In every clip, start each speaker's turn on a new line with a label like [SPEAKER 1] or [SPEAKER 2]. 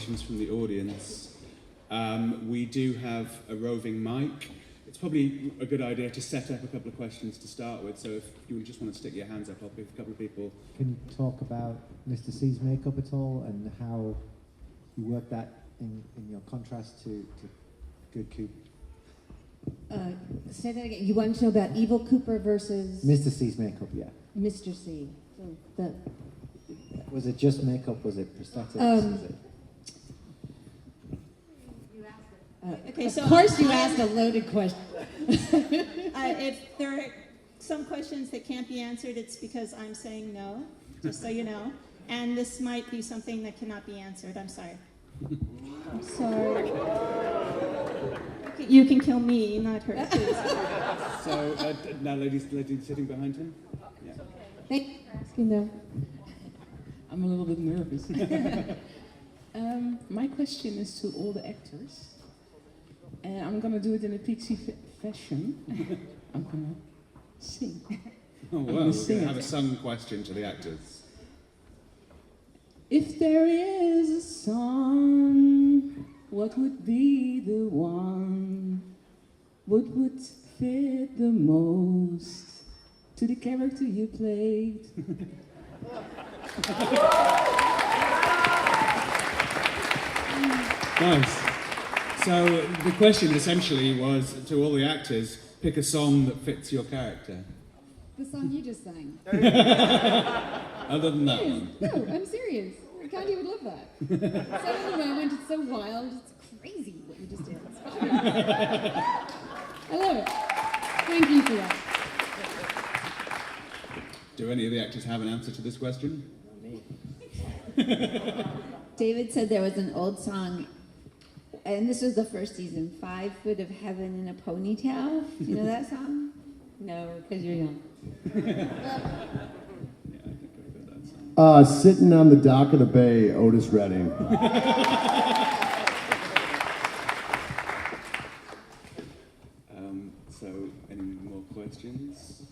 [SPEAKER 1] questions from the audience. We do have a roving mic. It's probably a good idea to set up a couple of questions to start with, so if you just want to stick your hands up, I'll pick a couple of people.
[SPEAKER 2] Can you talk about Mr. C's makeup at all, and how you work that in your contrast to Good Coop?
[SPEAKER 3] Say that again. You want to know about Evil Cooper versus
[SPEAKER 2] Mr. C's makeup, yeah.
[SPEAKER 3] Mr. C. So
[SPEAKER 2] Was it just makeup? Was it prosthetics?
[SPEAKER 3] Okay, so of course you asked a loaded question.
[SPEAKER 4] If there are some questions that can't be answered, it's because I'm saying no, just so you know. And this might be something that cannot be answered. I'm sorry. I'm sorry. You can kill me, not her, please.
[SPEAKER 1] So, now ladies sitting behind him? Yeah.
[SPEAKER 3] Thank you for asking though.
[SPEAKER 5] I'm a little bit nervous. My question is to all the actors. And I'm going to do it in a pixie fashion. I'm going to sing.
[SPEAKER 1] Oh, well, we're going to have a sung question to the actors.
[SPEAKER 5] If there is a song, what would be the one? What would fit the most to the character you played?
[SPEAKER 1] Nice. So the question essentially was, to all the actors, pick a song that fits your character.
[SPEAKER 6] The song you just sang.
[SPEAKER 1] Other than that one.
[SPEAKER 6] No, I'm serious. Candie would love that. So in the moment, it's so wild, it's crazy what you just did. I love it. Thank you for that.
[SPEAKER 1] Do any of the actors have an answer to this question?
[SPEAKER 7] David said there was an old song, and this was the first season, 5 Foot of Heaven in a Ponytail. Do you know that song? No, because you're young.
[SPEAKER 8] Sitting on the dock of the bay, Otis Redding.
[SPEAKER 1] So, any more questions?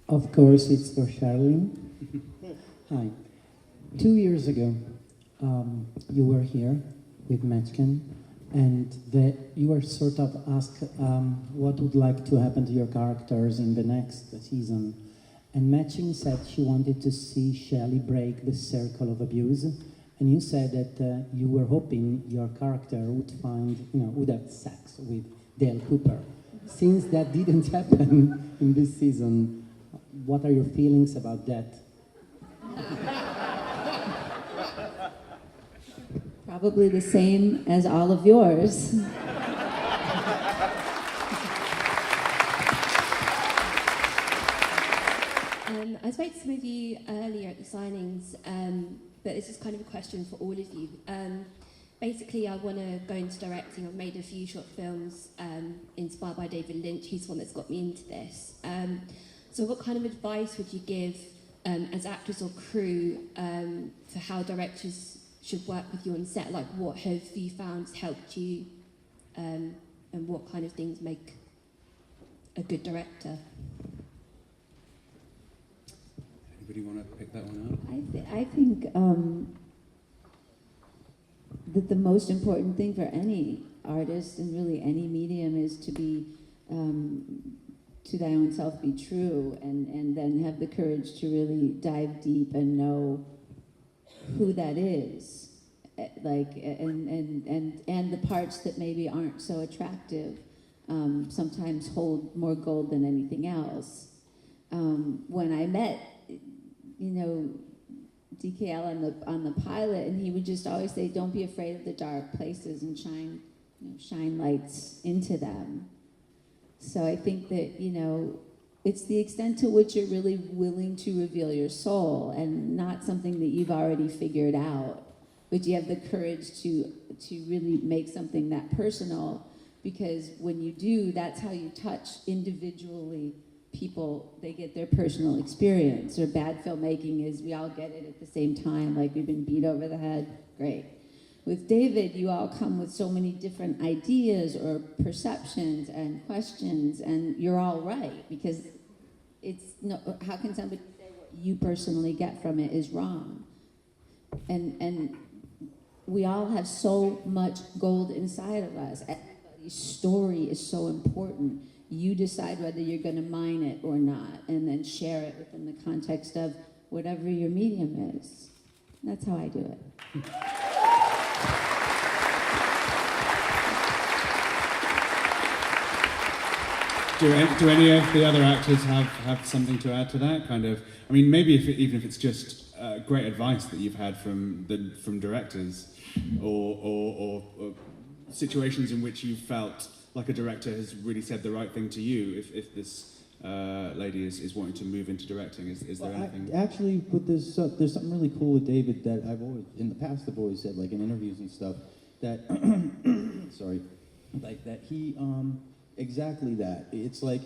[SPEAKER 9] Of course, it's for Sherilyn. Hi. 2 years ago, you were here with Matchkin, and you were sort of asked what would like to happen to your characters in the next season. And Matching said she wanted to see Shelley break the circle of abuse, and you said that you were hoping your character would have sex with Dale Cooper. Since that didn't happen in this season, what are your feelings about that?
[SPEAKER 7] Probably the same as all of yours.
[SPEAKER 10] I spoke to some of you earlier at the signings, but this is kind of a question for all of you. Basically, I want to go into directing. I've made a few short films inspired by David Lynch. He's the one that's got me into this. So what kind of advice would you give as actors or crew for how directors should work with you on set? Like, what have you found helped you, and what kind of things make a good director?
[SPEAKER 1] Anybody want to pick that one up?
[SPEAKER 7] I think that the most important thing for any artist and really any medium is to be to thy own self be true, and then have the courage to really dive deep and know who that is, like, and the parts that maybe aren't so attractive sometimes hold more gold than anything else. When I met, DKL on the pilot, and he would just always say, "Don't be afraid of the dark places and shine lights into them." So I think that it's the extent to which you're really willing to reveal your soul, and not something that you've already figured out, but you have the courage to really make something that personal, because when you do, that's how you touch individually people. They get their personal experience. Or bad filmmaking is we all get it at the same time, like we've been beat over the head. Great. With David, you all come with so many different ideas or perceptions and questions, and you're all right, because how can somebody say what you personally get from it is wrong? And we all have so much gold inside of us. Everybody's story is so important. You decide whether you're going to mine it or not, and then share it within the context of whatever your medium is. That's how I do it.
[SPEAKER 1] Do any of the other actors have something to add to that? Kind of, I mean, maybe even if it's just great advice that you've had from directors, or situations in which you felt like a director has really said the right thing to you. If this lady is wanting to move into directing, is there anything?
[SPEAKER 11] Actually, but there's something really cool with David that I've always, in the past, I've always said, like in interviews and stuff, that sorry, like that he exactly that. It's like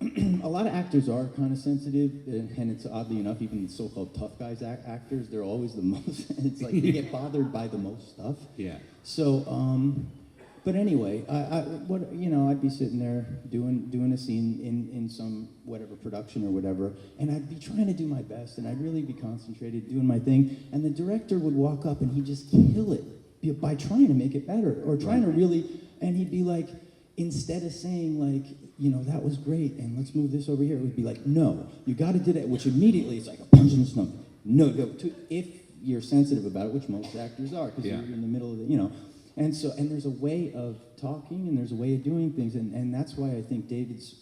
[SPEAKER 11] a lot of actors are kind of sensitive, and it's oddly enough, even the so-called tough guys actors, they're always the most. It's like they get bothered by the most stuff.
[SPEAKER 1] Yeah.
[SPEAKER 11] So, but anyway, I'd be sitting there doing a scene in some whatever production or whatever, and I'd be trying to do my best, and I'd really be concentrated doing my thing, and the director would walk up and he'd just kill it by trying to make it better, or trying to really, and he'd be like, instead of saying like, that was great, and let's move this over here, it would be like, no, you got to do that, which immediately it's like a punch in the stomach. No, if you're sensitive about it, which most actors are, because you're in the middle of the, and there's a way of talking, and there's a way of doing things, and that's why I think David's,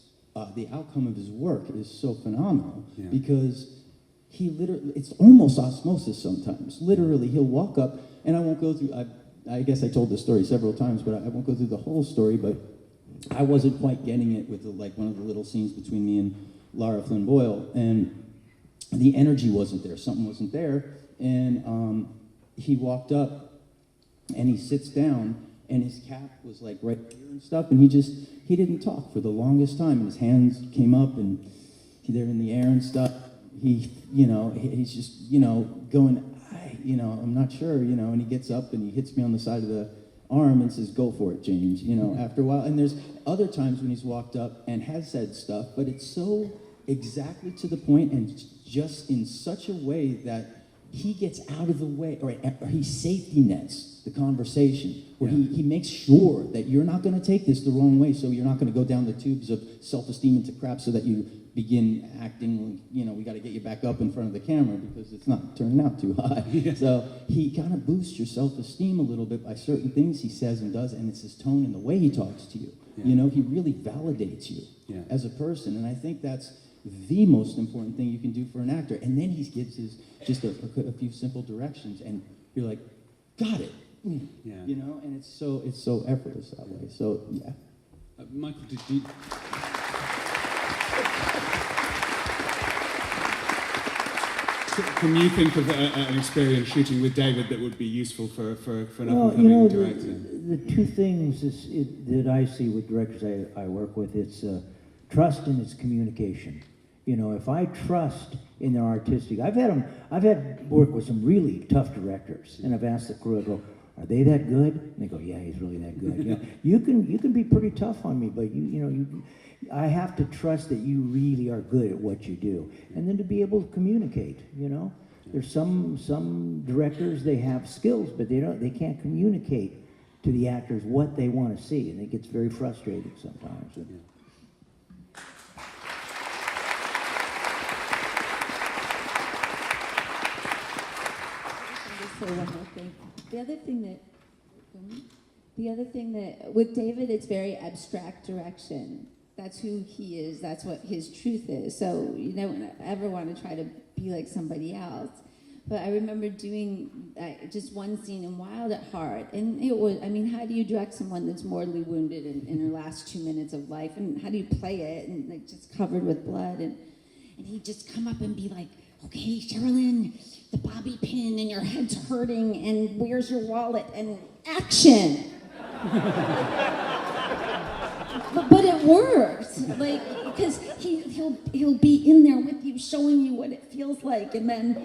[SPEAKER 11] the outcome of his work is so phenomenal, because he literally, it's almost osmosis sometimes. Literally, he'll walk up, and I won't go through, I guess I told this story several times, but I won't go through the whole story, but I wasn't quite getting it with one of the little scenes between me and Lara Flynn Boyle, and the energy wasn't there. Something wasn't there, and he walked up, and he sits down, and his cap was like right here and stuff, and he didn't talk for the longest time, and his hands came up, and they're in the air and stuff. He's just going, I'm not sure, and he gets up and he hits me on the side of the arm and says, "Go for it, James," after a while. And there's other times when he's walked up and has said stuff, but it's so exactly to the point and just in such a way that he gets out of the way, or he safety nets the conversation, where he makes sure that you're not going to take this the wrong way, so you're not going to go down the tubes of self-esteem into crap, so that you begin acting, we got to get you back up in front of the camera because it's not turning out too high. So he kind of boosts your self-esteem a little bit by certain things he says and does, and it's his tone and the way he talks to you. He really validates you as a person, and I think that's the most important thing you can do for an actor. And then he gives just a few simple directions, and you're like, got it. And it's so effortless that way. So
[SPEAKER 1] Michael, did you? Can you think of an experience shooting with David that would be useful for an up-and-coming director?
[SPEAKER 12] The two things that I see with directors I work with, it's trust and it's communication. If I trust in their artistic, I've had work with some really tough directors, and I've asked the crew, I go, "Are they that good?" And they go, "Yeah, he's really that good." You can be pretty tough on me, but I have to trust that you really are good at what you do, and then to be able to communicate. There's some directors, they have skills, but they can't communicate to the actors what they want to see, and it gets very frustrating sometimes.
[SPEAKER 7] Say one more thing. The other thing that with David, it's very abstract direction. That's who he is. That's what his truth is. So you don't ever want to try to be like somebody else. But I remember doing just one scene in Wild at Heart, and it was, how do you direct someone that's mortally wounded in her last 2 minutes of life, and how do you play it, and like just covered with blood, and he'd just come up and be like, "Okay, Sherilyn, the bobby pin and your head's hurting, and where's your wallet, and action." But it works, because he'll be in there with you, showing you what it feels like, and then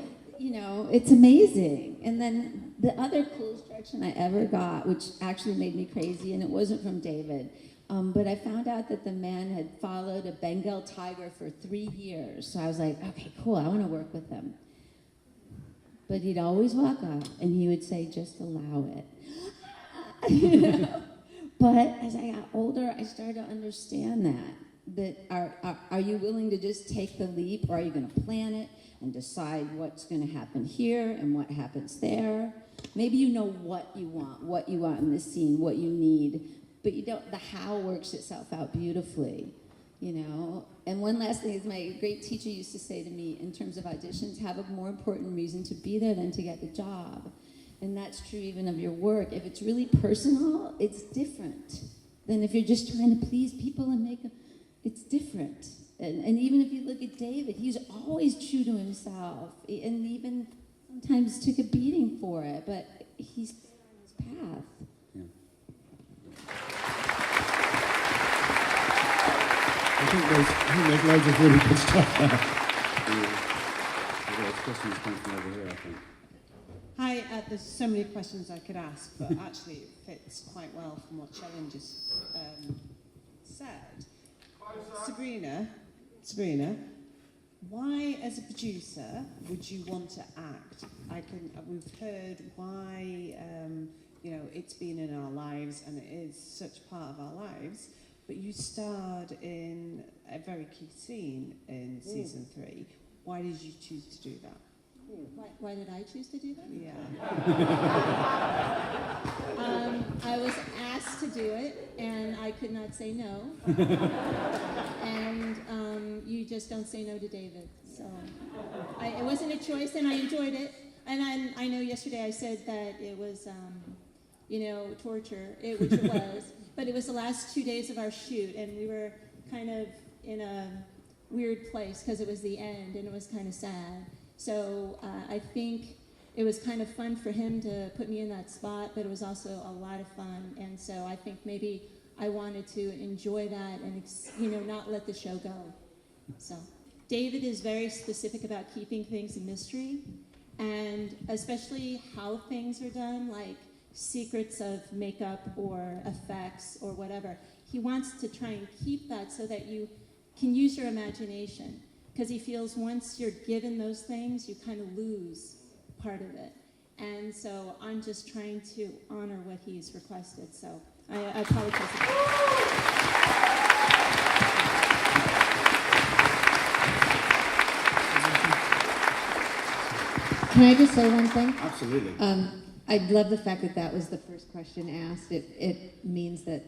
[SPEAKER 7] it's amazing. And then the other coolest direction I ever got, which actually made me crazy, and it wasn't from David, but I found out that the man had followed a Bengal tiger for 3 years. So I was like, okay, cool, I want to work with him. but he'd always walk up and he would say, just allow it. You know? But as I got older, I started to understand that are you willing to just take the leap, or are you going to plan it and decide what's going to happen here and what happens there? Maybe you know what you want in this scene, what you need, but you don't. The how works itself out beautifully, you know. And one last thing is, my great teacher used to say to me, in terms of auditions, have a more important reason to be there than to get the job. And that's true even of your work. If it's really personal, it's different than if you're just trying to please people and make them. It's different. And even if you look at David, he's always true to himself, and even sometimes took a beating for it, but he's on his path.
[SPEAKER 1] Yeah. I think there's loads of really good stuff there. There's questions coming from over here, I think.
[SPEAKER 13] Hi, there's so many questions I could ask, but actually it fits quite well from what Sherilyn just said. Sabrina, why, as a producer, would you want to act? We've heard why, it's been in our lives and it is such part of our lives, but you starred in a very key scene in season 3. Why did you choose to do that?
[SPEAKER 4] Why did I choose to do that?
[SPEAKER 13] Yeah.
[SPEAKER 4] I was asked to do it, and I could not say no. And you just don't say no to David. So it wasn't a choice, and I enjoyed it. And I know yesterday I said that it was, torture, which it was. But it was the last 2 days of our shoot, and we were kind of in a weird place because it was the end, and it was kind of sad. So I think it was kind of fun for him to put me in that spot, but it was also a lot of fun. And so I think maybe I wanted to enjoy that and, not let the show go. So David is very specific about keeping things a mystery, and especially how things are done, like secrets of makeup or effects or whatever. He wants to try and keep that so that you can use your imagination. Because he feels once you're given those things, you kind of lose part of it. And so I'm just trying to honor what he's requested. So I apologize.
[SPEAKER 3] Can I just say one thing?
[SPEAKER 1] Absolutely.
[SPEAKER 3] I love the fact that that was the first question asked. It means that,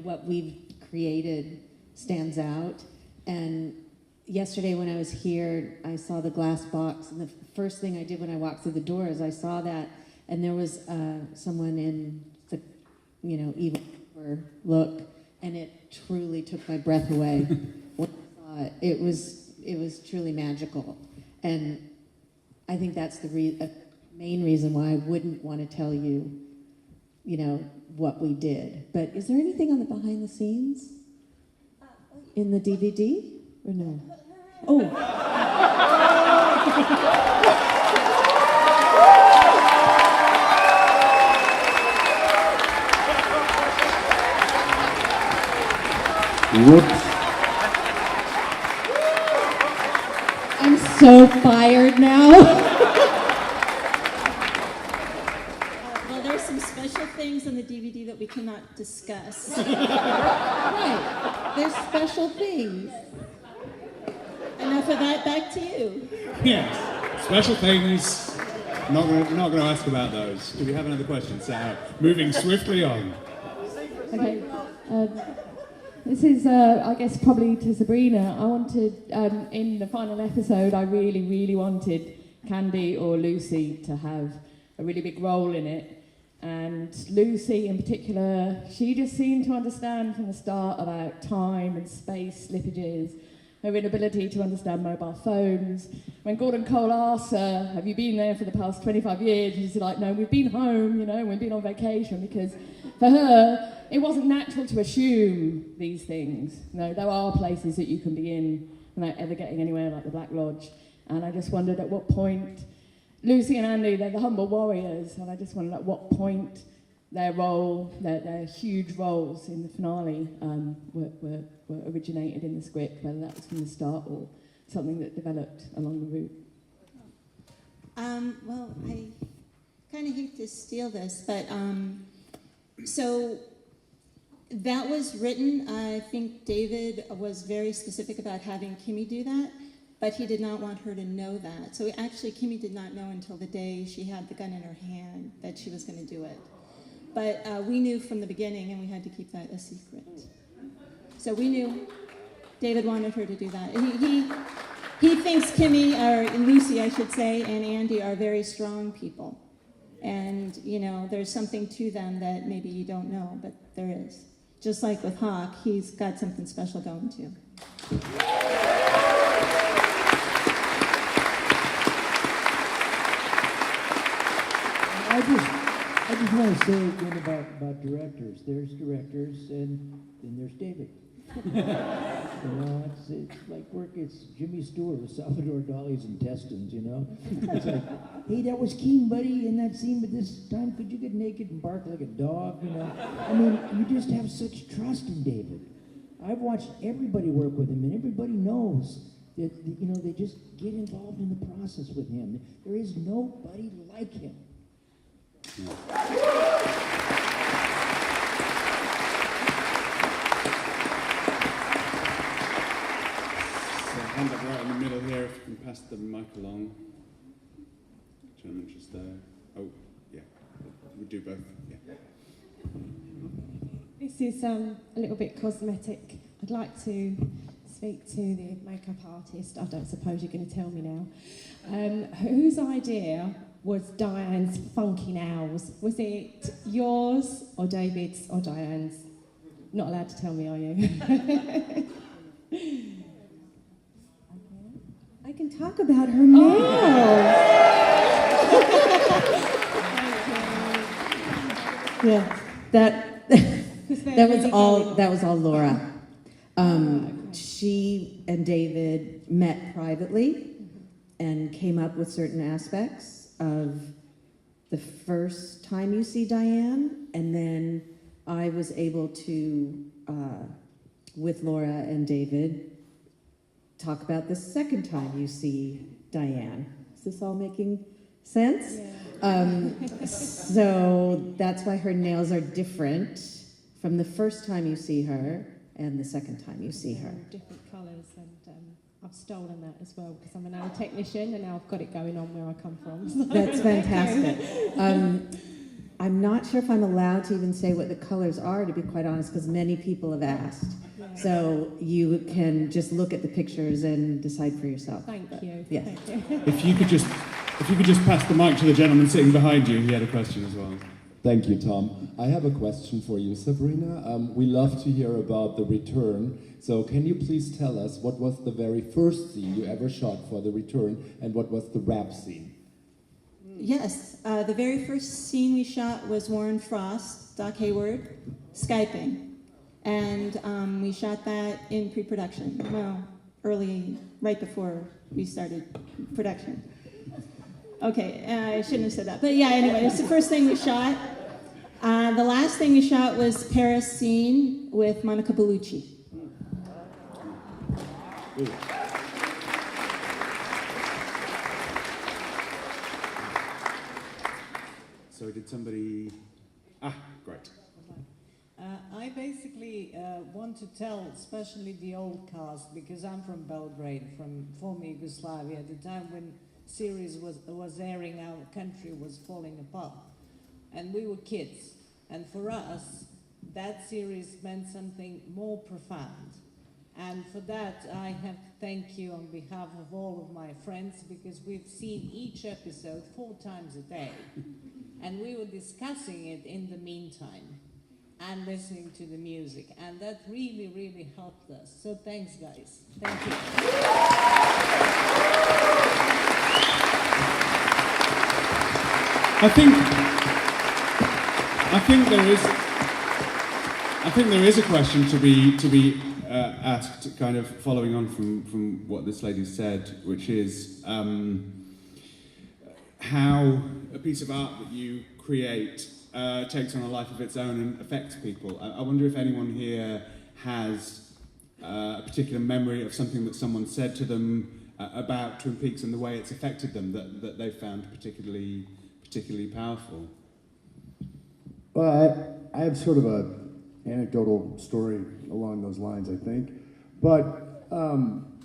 [SPEAKER 3] what we've created stands out. And yesterday when I was here, I saw the glass box, and the first thing I did when I walked through the door is I saw that, and there was someone in the, evil look, and it truly took my breath away when I saw it. It was truly magical, and I think that's the main reason why I wouldn't want to tell you, what we did. But is there anything on the behind the scenes in the DVD? Or no? Oh.
[SPEAKER 8] Whoops.
[SPEAKER 3] I'm so fired now.
[SPEAKER 4] Well, there's some special things on the DVD that we cannot discuss.
[SPEAKER 3] Right. There's special things.
[SPEAKER 4] Enough of that, back to you.
[SPEAKER 1] Yes, special things. Not going to ask about those. Do we have another question? So, moving swiftly on.
[SPEAKER 5] Okay. This is, I guess, probably to Sabrina. I wanted, in the final episode, I really, really wanted Candie or Lucy to have a really big role in it. And Lucy, in particular, she just seemed to understand from the start about time and space slippages, her inability to understand mobile phones. When Gordon Cole asked her, have you been there for the past 25 years? She's like, no, we've been home, we've been on vacation, because for her, it wasn't natural to assume these things. There are places that you can be in without ever getting anywhere, like the Black Lodge. And I just wondered at what point, Lucy and Andy, they're the humble warriors, and I just wondered at what point their role, their huge roles in the finale were originated in the script, whether that was from the start or something that developed along the route.
[SPEAKER 4] Well, I kind of hate to steal this, but so that was written. I think David was very specific about having Kimmy do that, but he did not want her to know that. So actually, Kimmy did not know until the day she had the gun in her hand that she was going to do it. But we knew from the beginning, and we had to keep that a secret. So we knew David wanted her to do that. He thinks Kimmy, or Lucy, I should say, and Andy are very strong people. And, you know, there's something to them that maybe you don't know, but there is. Just like with Hawk, he's got something special going too.
[SPEAKER 12] I just want to say again about directors. There's directors, and then there's David. You know, it's like work. It's Jimmy Stewart with Salvador Dali's intestines. You know, it's like, hey, that was keen, buddy, in that scene, but this time could you get naked and bark like a dog? You know, I mean, you just have such trust in David. I've watched everybody work with him, and everybody knows that, you know, they just get involved in the process with him. There is nobody like him.
[SPEAKER 1] Hand up right in the middle here, if you can pass the mic along. Gentlemen, just there. Oh, yeah. We'll do both. Yeah.
[SPEAKER 14] This is a little bit cosmetic. I'd like to speak to the makeup artist. I don't suppose you're going to tell me now. Whose idea was Diane's funky nails? Was it yours or David's or Diane's? Not allowed to tell me, are you? I can talk about her nails.
[SPEAKER 15] Yeah, that was all Laura. She and David met privately and came up with certain aspects of the first time you see Diane, and then I was able to, with Laura and David, talk about the second time you see Diane. Is this all making sense? Yeah. So that's why her nails are different from the first time you see her and the second time you see her.
[SPEAKER 14] Different colours, and I've stolen that as well because I'm a nail technician and now I've got it going on where I come from. So
[SPEAKER 15] that's fantastic. I'm not sure if I'm allowed to even say what the colors are, to be quite honest, because many people have asked. Yeah. So you can just look at the pictures and decide for yourself.
[SPEAKER 14] Thank you.
[SPEAKER 15] Yeah.
[SPEAKER 14] Thank you.
[SPEAKER 1] If you could just pass the mic to the gentleman sitting behind you, he had a question as well.
[SPEAKER 16] Thank you, Tom. I have a question for you, Sabrina. We love to hear about The Return. So can you please tell us what was the very first scene you ever shot for The Return, and what was the rap scene?
[SPEAKER 4] Yes, the very first scene we shot was Warren Frost, Doc Hayward, Skyping. And we shot that in pre-production, well, early, right before we started production. Okay, I shouldn't have said that. But yeah, anyway, it's the first thing we shot. The last thing we shot was Paris scene with Monica Bellucci.
[SPEAKER 1] Ooh. So did somebody... great.
[SPEAKER 13] I basically want to tell, especially the old cast, because I'm from Belgrade, from former Yugoslavia, at the time when series was airing, our country was falling apart. And we were kids. And for us, that series meant something more profound. And for that, I have to thank you on behalf of all of my friends, because we've seen each episode 4 times a day. And we were discussing it in the meantime and listening to the music. And that really, really helped us. So thanks, guys. Thank you.
[SPEAKER 1] I think there is a question to be asked, kind of following on from what this lady said, which is how a piece of art that you create takes on a life of its own and affects people. I wonder if anyone here has a particular memory of something that someone said to them about Twin Peaks and the way it's affected them that they found particularly powerful?
[SPEAKER 8] Well, I have sort of a anecdotal story along those lines, I think. But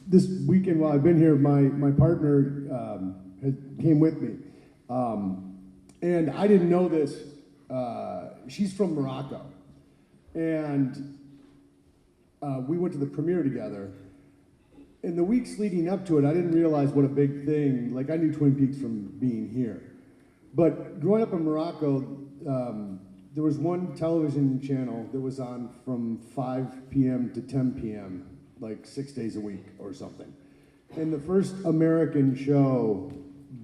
[SPEAKER 8] this weekend while I've been here, my partner came with me. And I didn't know this. She's from Morocco. And we went to the premiere together. In the weeks leading up to it, I didn't realize what a big thing, like I knew Twin Peaks from being here. But growing up in Morocco, there was one television channel that was on from 5 p.m. to 10 p.m., like 6 days a week or something. And the first American show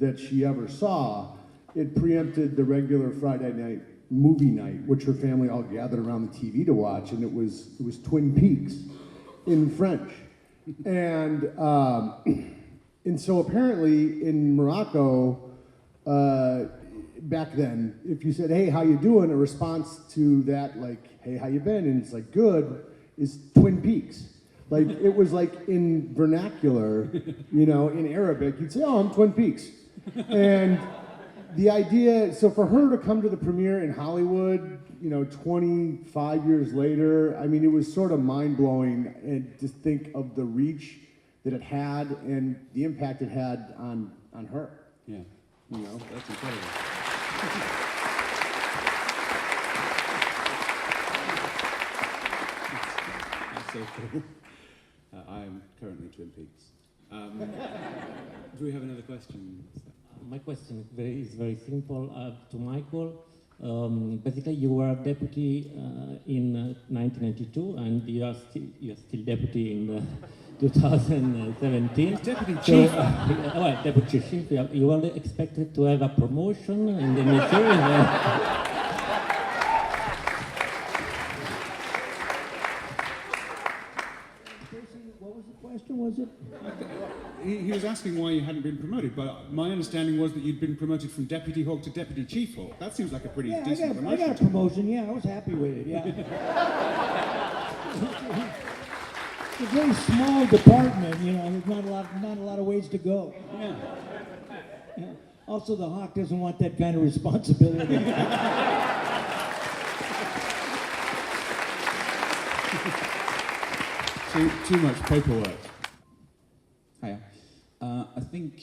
[SPEAKER 8] that she ever saw, it preempted the regular Friday night movie night, which her family all gathered around the TV to watch, and it was Twin Peaks in French. And so apparently in Morocco, back then, if you said, "Hey, how you doing?" a response to that, like, "Hey, how you been?" and it's like, "Good," is Twin Peaks. Like, it was like in vernacular, you know, in Arabic, you'd say, "Oh, I'm Twin Peaks." And the idea, so for her to come to the premiere in Hollywood, you know, 25 years later, I mean, it was sort of mind-blowing, and to think of the reach that it had and the impact it had on her.
[SPEAKER 1] Yeah.
[SPEAKER 8] You know?
[SPEAKER 1] That's incredible. That's so cool. I am currently Twin Peaks. Do we have another question?
[SPEAKER 17] My question is very simple to Michael. Basically, you were deputy in 1992, and you're still deputy in 2017.
[SPEAKER 1] Deputy chief.
[SPEAKER 17] Well, deputy chief. You were expected to have a promotion in the new series.
[SPEAKER 12] What was the question? Was it?
[SPEAKER 1] He was asking why you hadn't been promoted, but my understanding was that you'd been promoted from Deputy Hawk to Deputy Chief Hawk. That seems like a pretty decent promotion.
[SPEAKER 12] I got a promotion, yeah, I was happy with it, yeah. It's a very small department, you know, there's not a lot of ways to go.
[SPEAKER 1] Yeah.
[SPEAKER 12] Yeah. Also, the Hawk doesn't want that kind of responsibility.
[SPEAKER 1] Too much paperwork.
[SPEAKER 18] Hiya. I think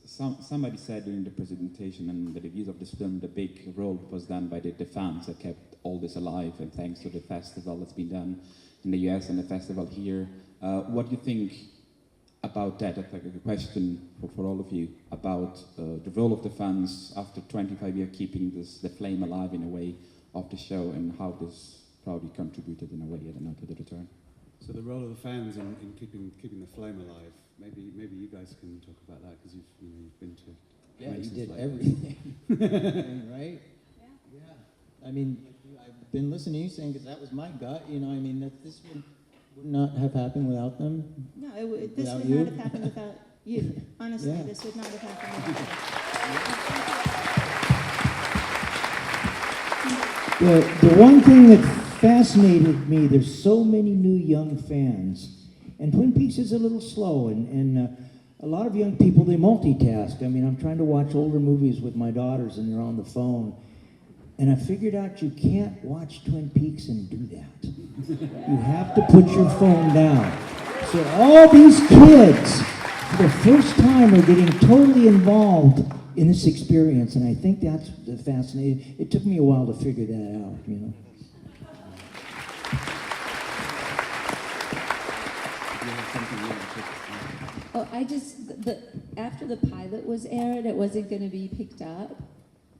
[SPEAKER 18] somebody said during the presentation and the reviews of this film, the big role was done by the fans that kept all this alive, and thanks to the festival that's been done in the US and the festival here. What do you think about that? That's like a question for all of you about the role of the fans after 25 years keeping the flame alive in a way of the show, and how this probably contributed in a way, I don't know, to the return.
[SPEAKER 1] So the role of the fans in keeping the flame alive. Maybe you guys can talk about that, because you've been to.
[SPEAKER 11] Yeah, he did
[SPEAKER 1] like
[SPEAKER 11] everything. Right? Yeah. I mean, I've been listening to you saying, because that was my gut. You know, I mean, that this would not have happened without them.
[SPEAKER 4] No, this
[SPEAKER 11] without
[SPEAKER 4] would
[SPEAKER 11] you.
[SPEAKER 4] not have happened without you. Honestly,
[SPEAKER 11] Yeah.
[SPEAKER 4] this would not have happened without
[SPEAKER 12] The one thing that fascinated me, there's so many new young fans, and Twin Peaks is a little slow, and a lot of young people, they multitask. I mean, I'm trying to watch older movies with my daughters, and they're on the phone, and I figured out you can't watch Twin Peaks and do that. You have to put your phone down. So all these kids, for the first time, are getting totally involved in this experience, and I think that's the fascinating. It took me a while to figure that out, you know.
[SPEAKER 7] Oh, after the pilot was aired, it wasn't going to be picked up.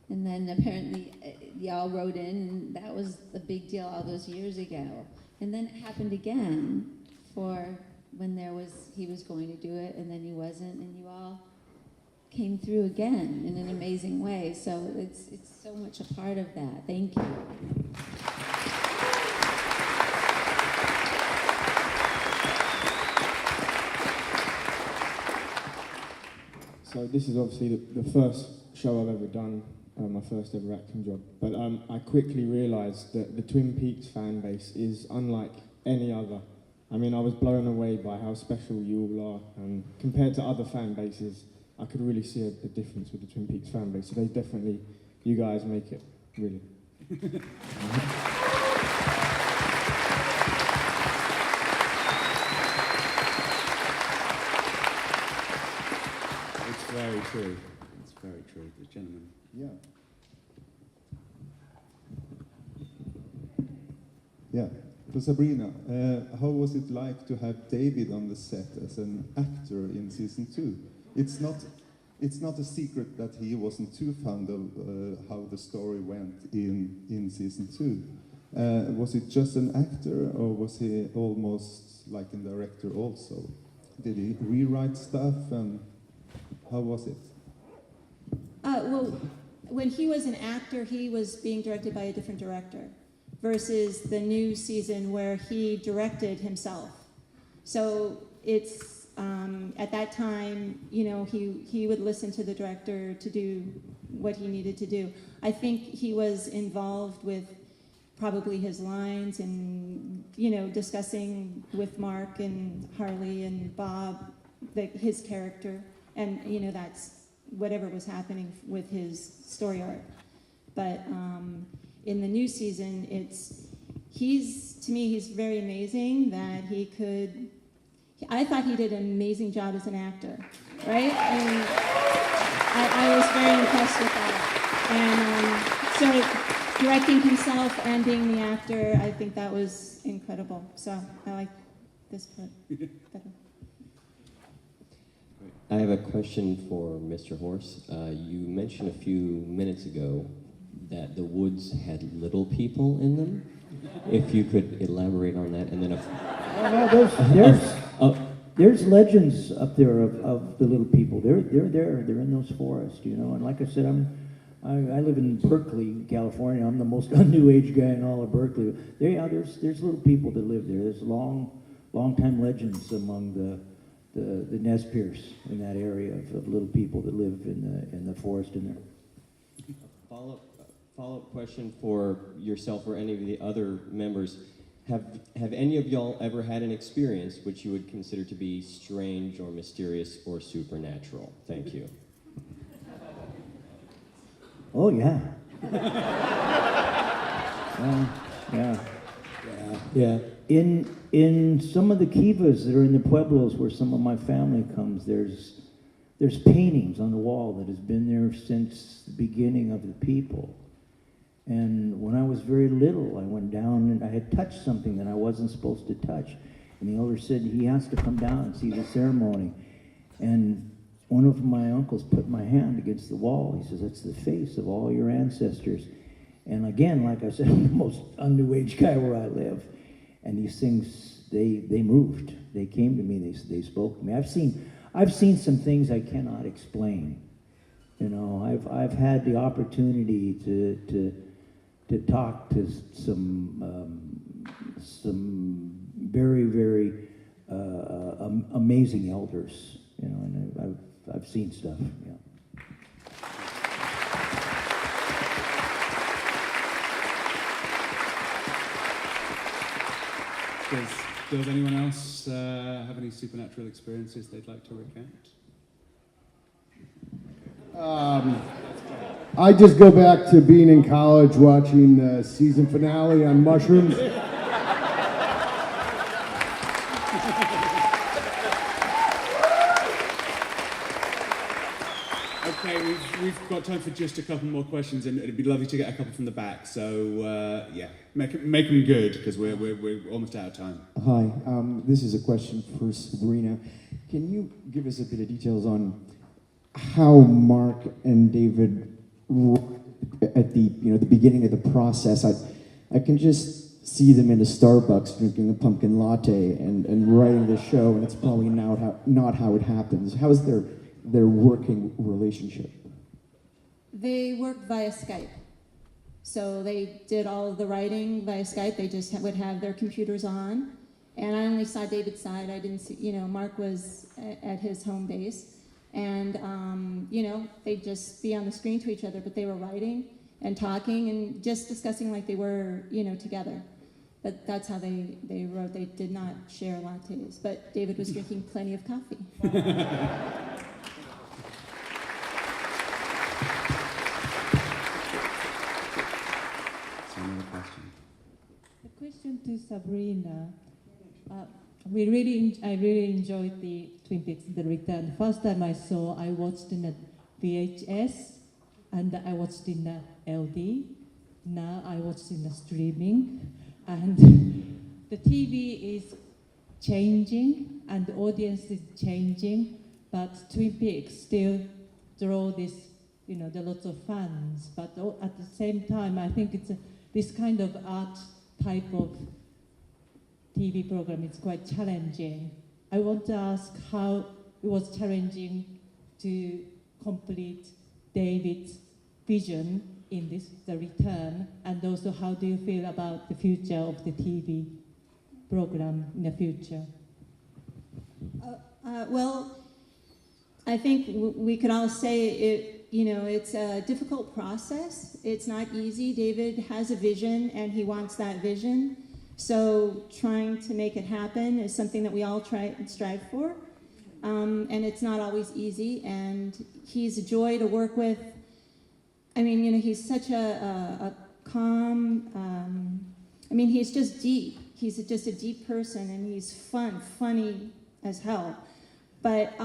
[SPEAKER 7] And then apparently y'all wrote in, and that was a big deal all those years ago. And then it happened again for when he was going to do it, and then he wasn't, and you all came through again in an amazing way. So it's so much a part of that. Thank you.
[SPEAKER 19] So this is obviously the first show I've ever done, my first ever acting job. But I quickly realised that the Twin Peaks fan base is unlike any other I mean, I was blown away by how special you all are, and compared to other fan bases, I could really see a difference with the Twin Peaks fan base. So they definitely, you guys make it, really.
[SPEAKER 1] It's very true. It's very true. The gentleman.
[SPEAKER 20] Yeah. Yeah. For Sabrina, how was it like to have David on the set as an actor in season 2? It's not a secret that he wasn't too fond of how the story went in season 2. Was it just an actor, or was he almost like a director also? Did he rewrite stuff, and how was it?
[SPEAKER 4] Well, when he was an actor, he was being directed by a different director, versus the new season where he directed himself. So it's, at that time, you know, he would listen to the director to do what he needed to do. I think he was involved with probably his lines and, you know, discussing with Mark and Hurley and Bob his character. And, you know, that's whatever was happening with his story arc. But in the new season, to me, he's very amazing that he could, I thought he did an amazing job as an actor, right? And I was very impressed with that. And so directing himself and being the actor, I think that was incredible. So I like this part better.
[SPEAKER 21] I have a question for Mr. Horse. You mentioned a few minutes ago that the woods had little people in them. If you could elaborate on that, and then
[SPEAKER 12] there's legends up there of the little people. They're there. They're in those forests, you know. And like I said, I live in Berkeley, California. I'm the most new age guy in all of Berkeley. There's little people that live there. There's long time legends among the Nez Perce in that area of little people that live in the forest in there.
[SPEAKER 21] Follow-up question for yourself or any of the other members. Have any of y'all ever had an experience which you would consider to be strange or mysterious or supernatural? Thank you.
[SPEAKER 12] Oh, yeah. Yeah. In some of the kivas that are in the pueblos where some of my family comes, there's paintings on the wall that has been there since the beginning of the people. And when I was very little, I went down and I had touched something that I wasn't supposed to touch. And the elder said he has to come down and see the ceremony. And one of my uncles put my hand against the wall. He says, "That's the face of all your ancestors." And again, like I said, I'm the most un-New Age guy where I live. And these things, they moved. They came to me. They spoke to me. I've seen some things I cannot explain. You know, I've had the opportunity to talk to some very, very amazing elders, you know, and I've seen stuff. Yeah.
[SPEAKER 1] Does anyone else have any supernatural experiences they'd like to recount?
[SPEAKER 8] I just go back to being in college watching the season finale on mushrooms.
[SPEAKER 1] Okay, we've got time for just a couple more questions, and it'd be lovely to get a couple from the back. So yeah, make them good because we're almost out of time.
[SPEAKER 22] Hi, this is a question for Sabrina. Can you give us a bit of details on how Mark and David at the beginning of the process? I can just see them in a Starbucks drinking a pumpkin latte and writing the show, and it's probably not how it happens. How is their working relationship?
[SPEAKER 4] They worked via Skype. So they did all of the writing via Skype. They just would have their computers on. And I only saw David's side. I didn't see, you know, Mark was at his home base. And, you know, they'd just be on the screen to each other, but they were writing and talking and just discussing like they were, you know, together. But that's how they wrote. They did not share lattes. But David was drinking plenty of coffee.
[SPEAKER 1] Another question.
[SPEAKER 2] A question to Sabrina. I really enjoyed the Twin Peaks: The Return. The first time I saw, I watched in a VHS, and I watched in a LD. Now I watched in a streaming, and the TV is changing, and the audience is changing, but Twin Peaks still draw this, there are lots of fans. But at the same time, I think it's this kind of art type of TV program is quite challenging. I want to ask how it was challenging to complete David's vision in this, The Return, and also how do you feel about the future of the TV program in the future?
[SPEAKER 4] Well, I think we could all say it's a difficult process. It's not easy. David has a vision, and he wants that vision. So trying to make it happen is something that we all try and strive for. And it's not always easy. And he's a joy to work with. I mean, he's such a calm, he's just deep. He's just a deep person, and he's funny as hell. But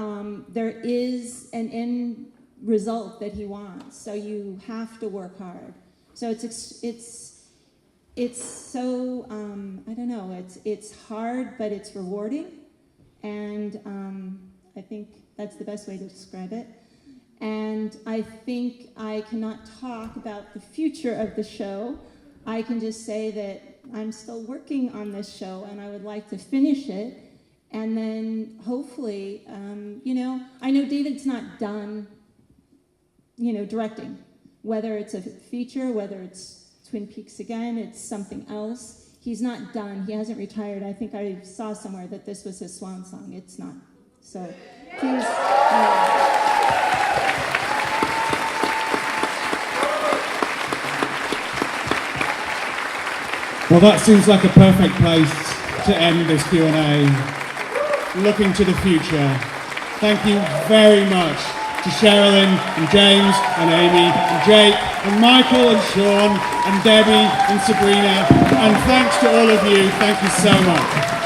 [SPEAKER 4] there is an end result that he wants, so you have to work hard. So it's so, I don't know, it's hard, but it's rewarding. And I think that's the best way to describe it. And I think I cannot talk about the future of the show. I can just say that I'm still working on this show, and I would like to finish it. And then hopefully, I know David's not done, directing. Whether it's a feature, whether it's Twin Peaks again, it's something else. He's not done. He hasn't retired. I think I saw somewhere that this was his swan song. It's not. So please.
[SPEAKER 1] Well, that seems like a perfect place to end this Q&A. Looking to the future. Thank you very much to Sherilyn and James and Amy and Jake and Michael and Sean and Debbie and Sabrina. And thanks to all of you. Thank you so much.